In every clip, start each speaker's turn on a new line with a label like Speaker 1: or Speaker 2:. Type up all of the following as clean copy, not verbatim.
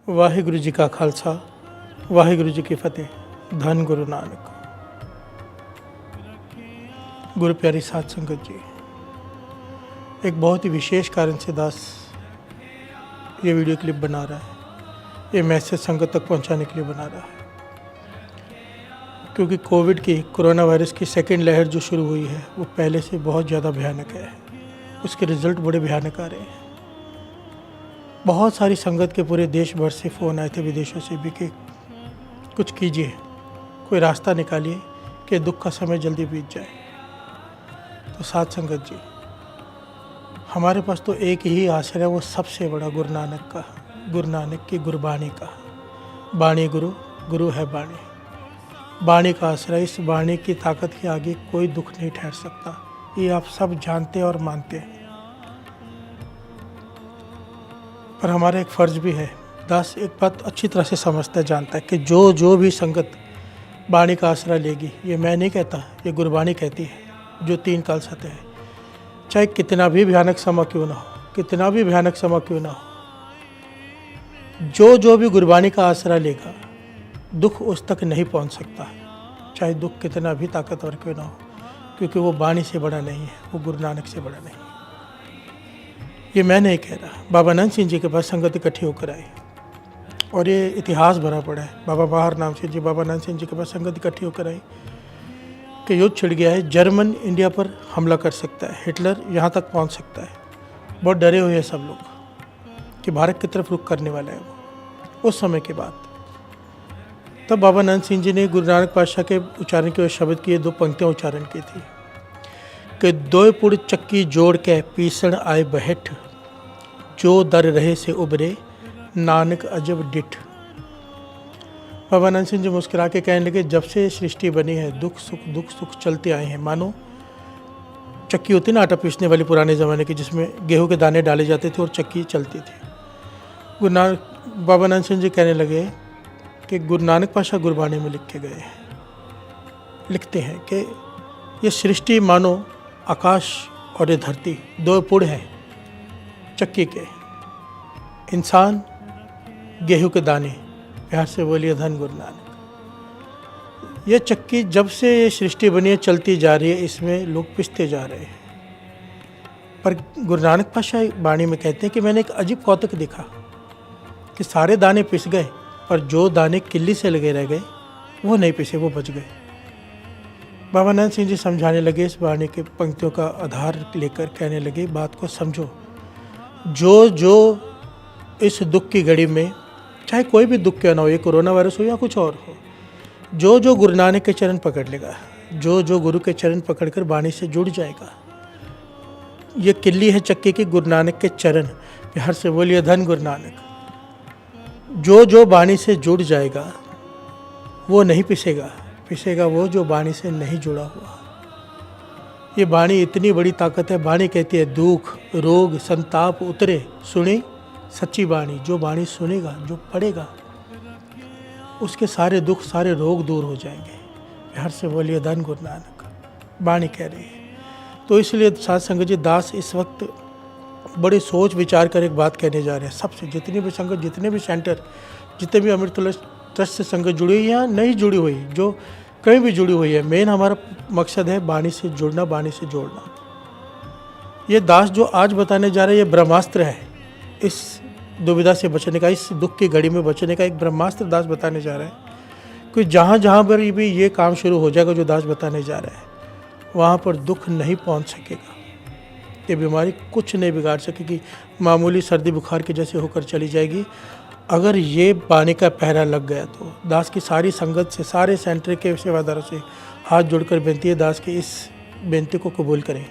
Speaker 1: वाहिगुरु जी का खालसा वाहिगुरु जी की फतेह। धन गुरु नानक। गुरु प्यारी साध संगत जी, एक बहुत ही विशेष कारण से दास ये वीडियो क्लिप बना रहा है, ये मैसेज संगत तक पहुंचाने के लिए बना रहा है, क्योंकि कोविड की कोरोना वायरस की सेकेंड लहर जो शुरू हुई है वो पहले से बहुत ज़्यादा भयानक है। उसके रिजल्ट बड़े भयानक आ रहे हैं। बहुत सारी संगत के पूरे देश भर से फ़ोन आए थे, विदेशों से भी, कि कुछ कीजिए, कोई रास्ता निकालिए कि दुख का समय जल्दी बीत जाए। तो साध संगत जी, हमारे पास तो एक ही आश्रय है, वो सबसे बड़ा गुरु नानक का, गुरु नानक की गुरबाणी का। बाणी गुरु, गुरु है बाणी। बाणी का आश्रय, इस बाणी की ताकत के आगे कोई दुख नहीं ठहर सकता। ये आप सब जानते और मानते हैं। पर हमारा एक फ़र्ज़ भी है। दास एक बात अच्छी तरह से समझता है, जानता है कि जो भी संगत बाणी का आसरा लेगी, ये मैं नहीं कहता, ये गुरबाणी कहती है, जो 3 काल सत्य है, चाहे कितना भी भयानक समय क्यों ना हो, कितना भी भयानक समय क्यों ना हो, जो भी गुरबाणी का आसरा लेगा, दुख उस तक नहीं पहुंच सकता, चाहे दुख कितना भी ताकतवर क्यों ना हो, क्योंकि वो बाणी से बड़ा नहीं है, वो गुरु नानक से बड़ा नहीं है। ये मैं नहीं कह रहा। बाबा नंद सिंह जी के पास संगत इकट्ठी होकर आई, और ये इतिहास भरा पड़ा है। बाबा बाहर नाम से जी, बाबा नंद सिंह जी के पास संगत इकट्ठी होकर आई कि युद्ध छिड़ गया है, जर्मन इंडिया पर हमला कर सकता है, हिटलर यहाँ तक पहुँच सकता है। बहुत डरे हुए हैं सब लोग कि भारत की तरफ रुख करने वाला है वो। उस समय के बाद तब बाबा नंद सिंह जी ने गुरु नानक पातशाह के उच्चारण के शब्द की 2 पंक्तियाँ उच्चारण की थी कि 2 पुड़ चक्की जोड़ के पीसण आए बहेठ, जो दर रहे से उबरे नानक अजब डिठ। बाबा नंद सिंह जी मुस्कुरा के कहने लगे, जब से सृष्टि बनी है दुख सुख चलते आए हैं। मानो चक्की होती ना आटा पीसने वाली पुराने ज़माने की, जिसमें गेहूं के दाने डाले जाते थे और चक्की चलती थी। गुरु नानक बाबा नंद सिंह जी कहने लगे कि गुरु नानक पातशाह गुरबाणी में लिख के गए हैं, लिखते हैं कि ये सृष्टि मानो आकाश और ये धरती 2 पुड़ हैं चक्की के, इंसान गेहूं के दाने। प्यार से बोलिए धन गुरु नानक। ये चक्की जब से ये सृष्टि बनी है चलती जा रही है, इसमें लोग पिसते जा रहे हैं। पर गुरु नानक पातशाह बाणी में कहते हैं कि मैंने एक अजीब कौतुक देखा कि सारे दाने पिस गए, पर जो दाने किल्ली से लगे रह गए वो नहीं पिसे, वो बच गए। बाबा नंद सिंह जी समझाने लगे, इस बाणी के पंक्तियों का आधार लेकर कहने लगे, बात को समझो। जो इस दुख की घड़ी में, चाहे कोई भी दुख क्यों ना हो, ये कोरोना वायरस हो या कुछ और हो, जो गुरु नानक के चरण पकड़ लेगा, जो गुरु के चरण पकड़कर बाणी से जुड़ जाएगा, ये किल्ली है चक्की की, गुरु नानक के चरण। प्यार से बोलिए धन गुरु नानक। जो बाणी से जुड़ जाएगा वो नहीं पिसेगा, पिसेगा वो जो बाणी से नहीं जुड़ा हुआ। ये बाणी इतनी बड़ी ताकत है। बाणी कहती है दुख रोग संताप उतरे, सुनी सच्ची बाणी। जो बाणी सुनेगा, जो पढ़ेगा, उसके सारे दुख सारे रोग दूर हो जाएंगे। प्यार से बोलिए धन गुरु नानक। बाणी कह रही है। तो इसलिए साध संगत जी, दास इस वक्त बड़े सोच विचार कर एक बात कहने जा रहे हैं सबसे, जितनी भी संगत, जितने भी सेंटर, जितने भी अमृत ट्रस्ट से संगत जुड़ी हुई या नहीं जुड़ी हुई, जो कहीं भी जुड़ी हुई है, मेन हमारा मकसद है बाणी से जुड़ना, बाणी से जोड़ना। ये दास जो आज बताने जा रहे हैं, ये ब्रह्मास्त्र है। इस दुविधा से बचने का, इस दुख की घड़ी में बचने का एक ब्रह्मास्त्र दास बताने जा रहा है। कोई जहाँ पर भी ये काम शुरू हो जाएगा जो दास बताने जा रहा है, वहाँ पर दुख नहीं पहुँच सकेगा। ये बीमारी कुछ नहीं बिगाड़ सकेगी, मामूली सर्दी बुखार के जैसे होकर चली जाएगी। अगर ये बाणी का पहरा लग गया तो दास की सारी संगत से, सारे सेंटर के सेवादारों से हाथ जोड़कर बेनती है, दास की इस बेनती को कबूल करें।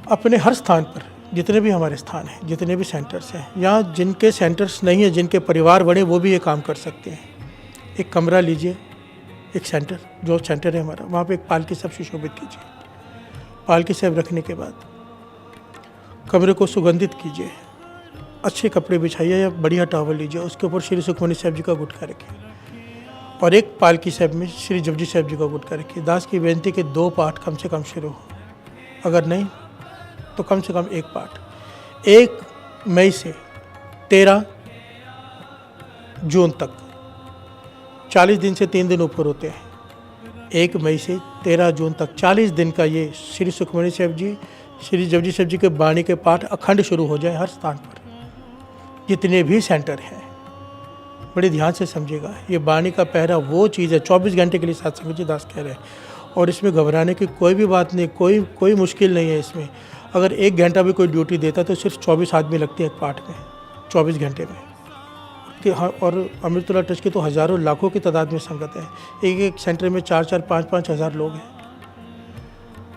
Speaker 1: अपने हर स्थान पर, जितने भी हमारे स्थान हैं, जितने भी सेंटर्स हैं, यहाँ जिनके सेंटर्स नहीं है, जिनके परिवार बड़े, वो भी ये काम कर सकते हैं। एक कमरा लीजिए, एक सेंटर, जो सेंटर है हमारा, वहाँ पे एक पालकी सब सुशोभित कीजिए। पालकी साहब रखने के बाद कमरे को सुगंधित कीजिए, अच्छे कपड़े बिछाइए या बढ़िया टॉवल लीजिए, उसके ऊपर श्री सुखमनी साहब जी का गुटखा रखिए, और एक पालकी साहब में श्री जपजी साहब जी का गुटखा रखिए। दास की बेनती के 2 पाठ कम से कम शुरू हो, अगर नहीं तो कम से कम 1 पाठ। 1 मई से 13 जून तक, 40 दिन से 3 दिन ऊपर होते हैं। 1 मई से 13 जून तक 40 दिन का ये श्री सुखमनी साहिब जी, श्री जपजी साहिब जी के बाणी के पाठ अखंड शुरू हो जाए हर स्थान पर, जितने भी सेंटर हैं। बड़े ध्यान से समझिएगा, ये बाणी का पहरा वो चीज़ है, 24 घंटे के लिए साथ संगत जी दास कह रहे हैं, और इसमें घबराने की कोई भी बात नहीं, कोई मुश्किल नहीं है इसमें। अगर 1 घंटा भी कोई ड्यूटी देता तो सिर्फ 24 आदमी लगते हैं एक पाठ में, 24 घंटे में। और अमृतोला ट्रस्ट की तो हज़ारों लाखों की तादाद में संगत है, एक सेंटर में 4-4, 5-5 हज़ार लोग हैं।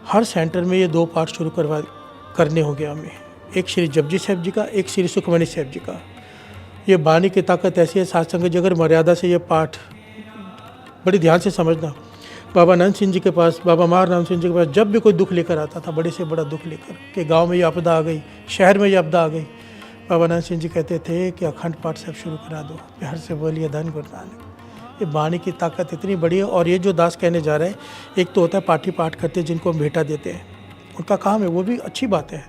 Speaker 1: हर सेंटर में ये 2 पाठ शुरू करने होंगे हमें, एक श्री जपजी साहिब जी का, एक श्री सुखमनी साहिब जी का। ये बाणी की ताकत ऐसी है साथ संगत जी, अगर मर्यादा से ये पाठ बड़ी ध्यान से समझना। बाबा आनंद सिंह जी के पास, बाबा महाराम सिंह जी के पास जब भी कोई दुख लेकर आता था, बड़े से बड़ा दुख लेकर, कि गांव में ये आपदा आ गई, शहर में ये आपदा आ गई, बाबा आनंद सिंह जी कहते थे कि अखंड पाठ सब शुरू करा दो, प्यार से बोलिए धन गुरु नानक। ये बाणी की ताकत इतनी बड़ी है। और ये जो दास कहने जा रहे हैं, एक तो होता है पाठी पाठ करते जिनको हम भेंटा देते हैं, उनका काम है, वो भी अच्छी बात है।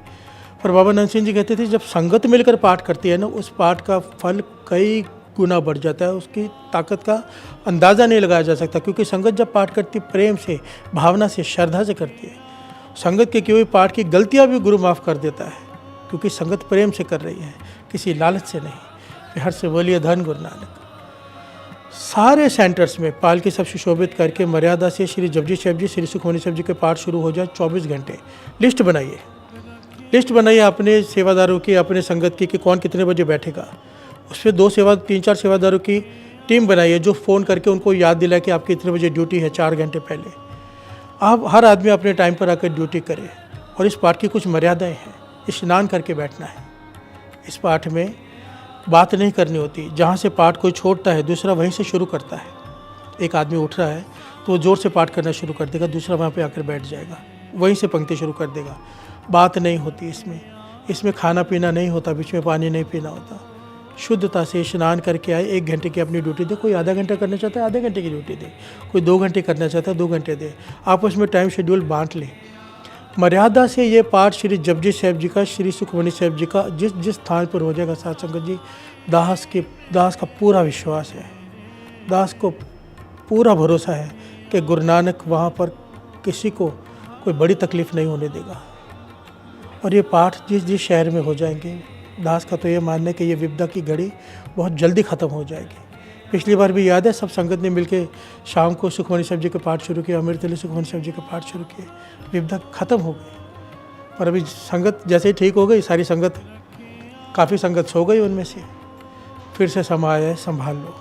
Speaker 1: पर बाबा आनंद सिंह जी कहते थे जब संगत मिलकर पाठ करती है ना, उस पाठ का फल कई गुना बढ़ जाता है, उसकी ताकत का अंदाज़ा नहीं लगाया जा सकता। क्योंकि संगत जब पाठ करती प्रेम से, भावना से, श्रद्धा से करती है, संगत के किए हुए पाठ की गलतियाँ भी गुरु माफ़ कर देता है, क्योंकि संगत प्रेम से कर रही है, किसी लालच से नहीं। प्यार से बोलिए धन गुरु नानक। सारे सेंटर्स में पालकी सब सुशोभित करके मर्यादा से श्री जपजी साहिब जी, श्री सुखमनी साहिब जी के पाठ शुरू हो जाए 24 घंटे। लिस्ट बनाइए अपने सेवादारों की, अपने संगत की, कि कौन कितने बजे बैठेगा। उस पर 3-4 सेवादारों की टीम बनाइए जो फ़ोन करके उनको याद दिलाए कि आपकी इतने बजे ड्यूटी है, 4 घंटे पहले। आप हर आदमी अपने टाइम पर आकर ड्यूटी करे। और इस पाठ की कुछ मर्यादाएं हैं, स्नान करके बैठना है। इस पाठ में बात नहीं करनी होती, जहाँ से पाठ कोई छोड़ता है दूसरा वहीं से शुरू करता है। एक आदमी उठ रहा है तो वो ज़ोर से पाठ करना शुरू कर देगा, दूसरा वहाँ पे आकर बैठ जाएगा, वहीं से पंक्ति शुरू कर देगा। बात नहीं होती इसमें खाना पीना नहीं होता, बीच में पानी नहीं पीना होता। शुद्धता से स्नान करके आए, 1 घंटे की अपनी ड्यूटी दे। कोई आधा घंटा करना चाहता है आधे घंटे की ड्यूटी दे, कोई 2 घंटे करना चाहता है 2 घंटे दे। आपस में टाइम शेड्यूल बांट ले। मर्यादा से ये पाठ श्री जपजी साहिब जी का, श्री सुखमनी साहिब जी का जिस स्थान पर हो जाएगा साथ संगत जी, दास का पूरा विश्वास है, दास को पूरा भरोसा है कि गुरु नानक वहाँ पर किसी को कोई बड़ी तकलीफ़ नहीं होने देगा। और ये पाठ जिस शहर में हो जाएंगे, दास का तो ये मानना है कि ये विपदा की घड़ी बहुत जल्दी ख़त्म हो जाएगी। पिछली बार भी याद है, सब संगत ने मिलके शाम को सुखमनी साहिब जी के पाठ शुरू किया, अमृतली सुखमनी साहिब जी के पाठ शुरू किए, विपदा ख़त्म हो गई। पर अभी संगत जैसे ही ठीक हो गई, सारी संगत, काफ़ी संगत सो गई, उनमें से फिर से समय आया है, संभाल लो।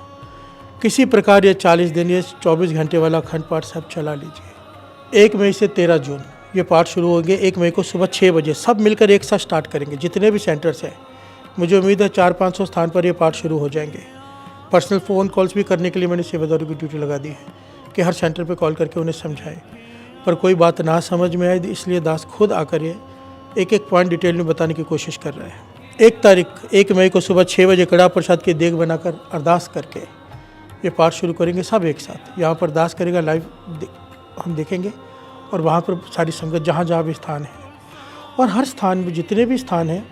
Speaker 1: किसी प्रकार ये 40 दिन, ये 24 घंटे वाला अखंड पाठ सब चला लीजिए। 1 मई से 13 जून ये पाठ शुरू होंगे। 1 मई को सुबह 6 बजे सब मिलकर एक साथ स्टार्ट करेंगे, जितने भी सेंटर्स हैं। मुझे उम्मीद है 400-500 स्थान पर ये पाठ शुरू हो जाएंगे। पर्सनल फ़ोन कॉल्स भी करने के लिए मैंने सेवादारों की ड्यूटी लगा दी है कि हर सेंटर पे कॉल करके उन्हें समझाएं। पर कोई बात ना समझ में आए, इसलिए दास खुद आकर ये एक पॉइंट डिटेल में बताने की कोशिश कर रहा है। 1 मई को सुबह 6 बजे कड़ा प्रसाद की देग बनाकर अरदास करके ये पाठ शुरू करेंगे सब एक साथ। यहाँ पर दास करेगा, लाइव हम देखेंगे, और वहाँ पर सारी संगत जहाँ भी स्थान है, और हर स्थान में जितने भी स्थान हैं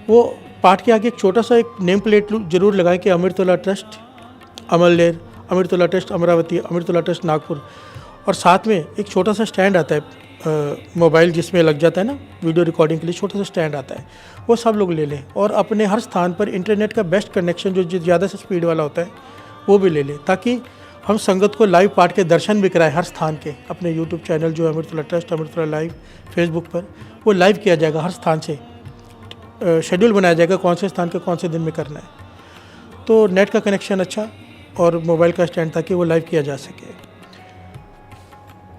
Speaker 1: वो पाठ के आगे एक छोटा सा एक नेम प्लेट जरूर लगाएं कि Amritola trust Amalner, Amritola trust Amravati, Amritola trust Nagpur. और साथ में एक छोटा सा स्टैंड आता है मोबाइल जिसमें लग जाता है ना वीडियो रिकॉर्डिंग के लिए, छोटा सा स्टैंड आता है, वो सब लोग ले लें। और अपने हर स्थान पर इंटरनेट का बेस्ट कनेक्शन जो ज़्यादा से स्पीड वाला होता है वो भी ले लें, ताकि हम संगत को लाइव पाठ के दर्शन भी कराएं हर स्थान के। अपने यूट्यूब चैनल जो अमृतोला ट्रस्ट, अमृतोला लाइव, फेसबुक पर वो लाइव किया जाएगा हर स्थान से। शेड्यूल बनाया जाएगा कौन से स्थान के कौन से दिन में करना है। तो नेट का कनेक्शन अच्छा और मोबाइल का स्टैंड, ताकि वो लाइव किया जा सके।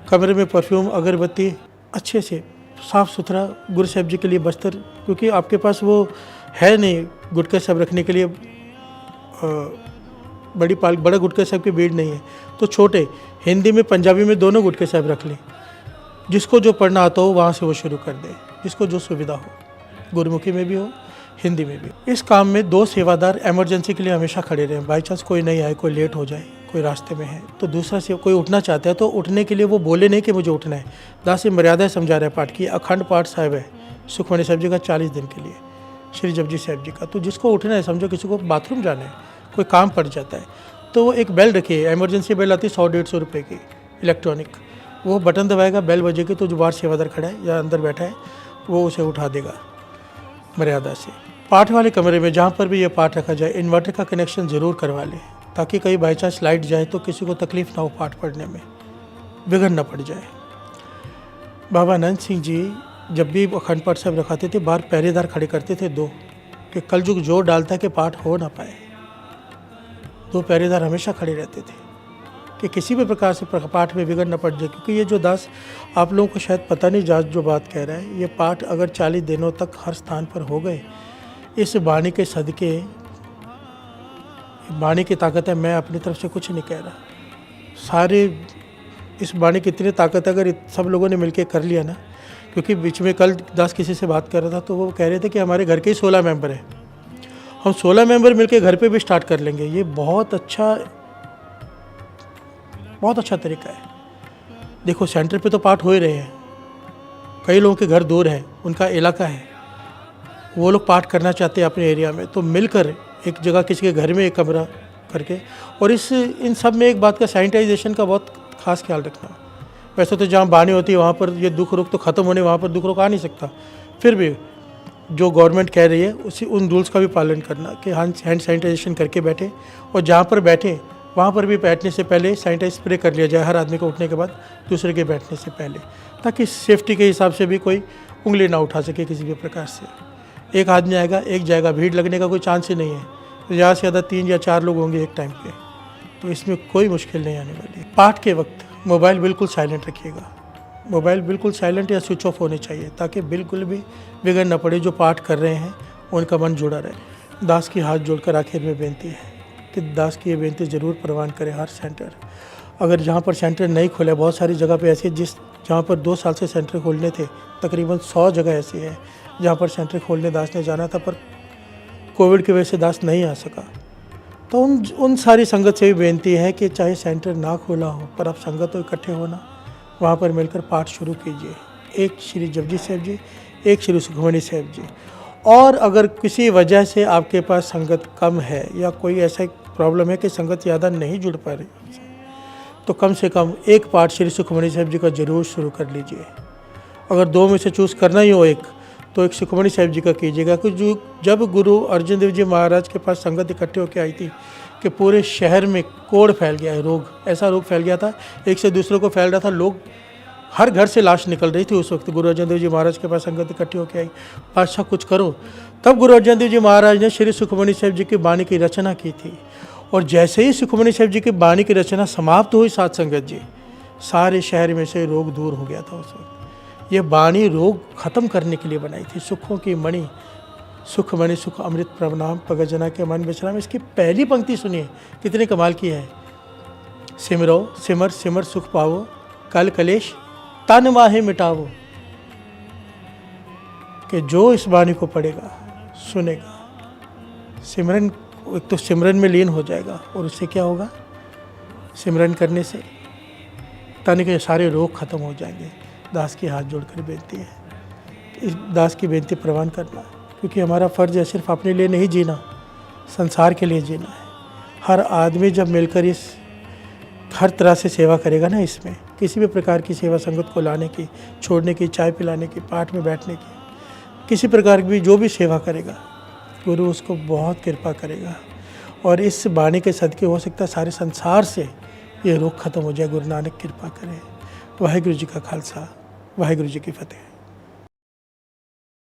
Speaker 1: कमरे में परफ्यूम, अगरबत्ती, अच्छे से साफ़ सुथरा गुरु साहिब जी के लिए बस्तर, क्योंकि आपके पास वो है नहीं गुटका साहब रखने के लिए, बड़ा गुटका साहब की भीड़ नहीं है, तो छोटे हिंदी में पंजाबी में दोनों गुटके साहब रख लें। जिसको जो पढ़ना आता हो वहाँ से वो शुरू कर दे, जिसको जो सुविधा हो, गुरुमुखी में भी हो, हिंदी में भी। इस काम में 2 सेवादार इमरजेंसी के लिए हमेशा खड़े रहें। बाई चांस कोई नहीं आए, कोई लेट हो जाए, कोई रास्ते में है, तो दूसरा से कोई उठना चाहता है तो उठने के लिए वो बोले नहीं कि मुझे उठना है। दास से मर्यादा समझा रहा है पाठ की। अखंड पाठ साहिब है सुखमनी साहिब जी का 40 दिन के लिए, श्री जपजी साहिब जी का। तो जिसको उठना है, समझो किसी को बाथरूम जाना है, कोई काम पड़ जाता है तो वो एक बेल रखी है, इमरजेंसी बेल आती है 100-150 रुपये की इलेक्ट्रॉनिक, वो बटन दबाएगा, बेल बजेगी तो जो बाहर सेवादार खड़ा है या अंदर बैठा है वो उसे उठा देगा मर्यादा से। पाठ वाले कमरे में जहाँ पर भी ये पाठ रखा जाए इन्वर्टर का कनेक्शन ज़रूर करवा लें, ताकि कहीं बाई चांस लाइट जाए तो किसी को तकलीफ़ ना हो, पाठ पढ़ने में बिगड़ ना पड़ जाए। बाबा आनंद सिंह जी जब भी अखंड पाठ साहब रखाते थे बाहर पहरेदार खड़े करते थे 2, कि कलयुग जोर डालता है कि पाठ हो ना पाए। 2 पहरेदार हमेशा खड़े रहते थे कि किसी भी प्रकार से पाठ में बिगड़ न पड़ जाए, क्योंकि ये जो दास आप लोगों को शायद पता नहीं जो बात कह रहा है, ये पाठ अगर 40 दिनों तक हर स्थान पर हो गए, इस वाणी के सदके, वाणी की ताकत है, मैं अपनी तरफ से कुछ नहीं कह रहा, सारे इस वाणी की इतनी ताकत अगर सब लोगों ने मिलकर कर लिया ना, क्योंकि बीच में कल दास किसी से बात कर रहा था तो वो कह रहे थे कि हमारे घर के ही 16 मेंबर हैं, हम 16 मेंबर मिलकर घर पे भी स्टार्ट कर लेंगे। ये बहुत अच्छा तरीका है। देखो सेंटर पे तो पाठ हो ही रहे हैं, कई लोगों के घर दूर है, उनका इलाका है, वो लोग पाठ करना चाहते हैं अपने एरिया में, तो मिलकर एक जगह किसी के घर में एक कमरा करके, और इन सब में एक बात का सैनिटाइजेशन का बहुत खास ख्याल रखना। वैसे तो जहाँ बानी होती है वहाँ पर ये दुख रुख तो ख़त्म होने, वहाँ पर दुख रुख आ नहीं सकता, फिर भी जो गवर्नमेंट कह रही है उन रूल्स का भी पालन करना कि हैंड सैनिटाइजेशन करके बैठे, और जहाँ पर बैठे वहाँ पर भी बैठने से पहले सैनिटाइज स्प्रे कर लिया जाए हर आदमी को उठने के बाद, दूसरे के बैठने से पहले, ताकि सेफ्टी के हिसाब से भी कोई उंगली ना उठा सके किसी भी प्रकार से। एक आदमी आएगा एक जाएगा, भीड़ लगने का कोई चांस ही नहीं है, ज़्यादा से ज़्यादा 3 या 4 लोग होंगे एक टाइम पे, तो इसमें कोई मुश्किल नहीं आने वाली। पाठ के वक्त मोबाइल बिल्कुल साइलेंट रखिएगा, मोबाइल बिल्कुल साइलेंट या स्विच ऑफ होने चाहिए, ताकि बिल्कुल भी बिगड़ न पड़े, जो पाठ कर रहे हैं उनका मन जुड़ा रहे। दास की हाथ जोड़कर आखिर में बेनती है कि दास की ये बेनती ज़रूर प्रवान करें हर सेंटर, अगर जहाँ पर सेंटर नहीं खुला, बहुत सारी जगह पे ऐसी है जहाँ पर 2 साल से सेंटर खोलने थे, तकरीबन 100 जगह ऐसी है जहाँ पर सेंटर खोलने दास ने जाना था, पर कोविड की वजह से दास नहीं आ सका। तो उन सारी संगत से भी बेनती है कि चाहे सेंटर ना खोला हो, पर आप संगत तो इकट्ठे होना, वहाँ पर मिलकर पाठ शुरू कीजिए, एक श्री जपजी साहब जी, एक श्री सुखमनी साहब जी। और अगर किसी वजह से आपके पास संगत कम है या कोई ऐसा प्रॉब्लम है कि संगत ज़्यादा नहीं जुड़ पा रही, तो कम से कम एक पाठ श्री सुखमनी साहब जी का जरूर शुरू कर लीजिए। अगर 2 में से चूज़ करना ही हो एक, तो एक सुखमनी साहब जी का कीजिएगा। कि जब गुरु अर्जन देव जी महाराज के पास संगत इकट्ठे होकर आई थी कि पूरे शहर में कोढ़ फैल गया है, रोग, ऐसा रोग फैल गया था, एक से दूसरे को फैल रहा था, लोग हर घर से लाश निकल रही थी उस वक्त। गुरु अर्जन देव जी महाराज के पास संगत इकट्ठी होकर आई, पातशाह कुछ करो। तब गुरु अर्जन देव जी महाराज ने श्री सुखमनी साहब जी की वाणी की रचना की थी, और जैसे ही सुखमनी साहब जी की वाणी की रचना समाप्त हुई, साथ संगत जी, सारे शहर में से रोग दूर हो गया था उस वक्त। ये वाणी रोग खत्म करने के लिए बनाई थी। सुखों की मणि, सुख मणि सुख अमृत प्रणाम पगजना के मन विश्राम। इसकी पहली पंक्ति सुनिए, कितने कमाल की है। सिमरो सिमर सिमर सुख पावो, कल कलेश तन माहे मिटावो। कि जो इस वाणी को पढ़ेगा, सुनेगा, सिमरन, एक तो सिमरन में लीन हो जाएगा, और उससे क्या होगा, सिमरन करने से तन के सारे रोग खत्म हो जाएंगे। दास की हाथ जोड़कर बेनती है, इस दास की बेनती प्रवान करना, क्योंकि हमारा फ़र्ज़ है सिर्फ अपने लिए नहीं जीना, संसार के लिए जीना है। हर आदमी जब मिलकर इस हर तरह से सेवा करेगा ना, इसमें किसी भी प्रकार की सेवा संगत को लाने की, छोड़ने की, चाय पिलाने की, पाठ में बैठने की, किसी प्रकार की जो भी सेवा करेगा, गुरु उसको बहुत कृपा करेगा। और इस वाणी के सदके हो सकता है सारे संसार से ये रोग खत्म हो जाए। गुरु नानक कृपा करे। वाहिगुरु जी का खालसा, वाहिगुरु जी की फतेह।